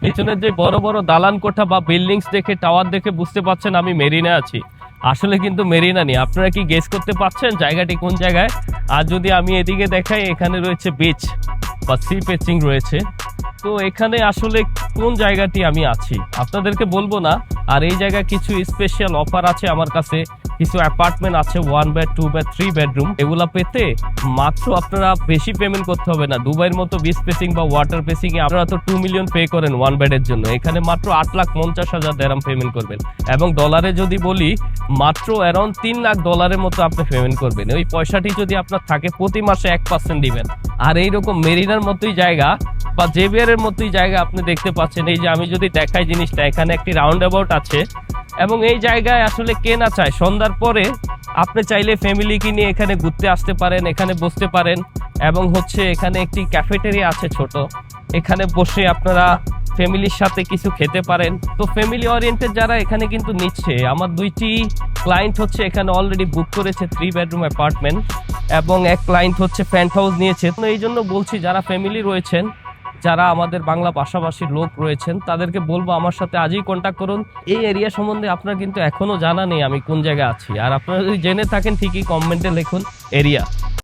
পিছনের যে বড় বড় দালান কোঠা বা বিল্ডিংস দেখে, টাওয়ার দেখে বুঝতে পারছেন আমি মেরিনা আছি। আসলে কিন্তু মেরিনা নেই। আপনারা কি গেস করতে পারছেন জায়গাটি কোন জায়গায়? আর যদি আমি এদিকে দেখাই, এখানে রয়েছে বিচ বা সি পেচিং রয়েছে। তো এখানে আসলে কোন জায়গাটি আমি আছি আপনাদেরকে বলবো না। আর এই জায়গায় কিছু স্পেশাল অফার আছে আমার কাছে। কিছু অ্যাপার্টমেন্ট আছে 1 বেড 2 বেড 3 বেডরুম, এগুলা পেতে মাত্র আপনারা বেশি পেমেন্ট করতে হবে না। দুবাইয়ের মতো বিচ পেসিং বা ওয়াটার পেসিং এ আপনারা তো 2 মিলিয়ন পে করেন 1 বেডের জন্য, এখানে মাত্র 8,50,000 দেরাম পেমেন্ট করবেন। এবং ডলারে যদি বলি, মাত্র অ্যারাউন্ড $3 লাখ মতো আপনি পেমেন্ট করবেন। ওই পয়সাটি যদি আপনার থাকে প্রতি মাসে 1% দিবেন। আর এইরকম মেরিনার মতোই জায়গা বা জেভিয়ারের মতোই জায়গা আপনি দেখতে পাচ্ছেন। এই যে আমি যদি দেখাই জিনিসটা, এখানে একটি রাউন্ড অ্যাবাউট আছে এবং এই জায়গায় আসলে কে না চায় সন্ধ্যার পরে আপনি চাইলে ফ্যামিলিকে নিয়ে এখানে ঘুরতে আসতে পারেন, এখানে বসতে পারেন। এবং হচ্ছে এখানে একটি ক্যাফেটেরিয়া আছে ছোট, এখানে বসে আপনারা ফ্যামিলির সাথে কিছু খেতে পারেন। তো ফ্যামিলি ওরিয়েন্টেড যারা এখানে কিন্তু নিচ্ছে, আমার 2টি ক্লায়েন্ট হচ্ছে এখানে অলরেডি বুক করেছে 3 বেডরুম অ্যাপার্টমেন্ট, এবং এক ক্লায়েন্ট হচ্ছে পেন্ট হাউস নিয়েছে। তো এই জন্য বলছি, যারা ফ্যামিলি রয়েছেন, যারা আমাদের বাংলা ভাষাভাষীর লোক রয়েছেন, তাদেরকে বলবো আমার সাথে আজই কন্ট্যাক্ট করুন। এই এরিয়া সম্বন্ধে আপনার কিন্তু এখনো জানা নেই আমি কোন জায়গায় আছি, আর আপনারা যদি জেনে থাকেন ঠিকই কমেন্টে লিখুন এরিয়া।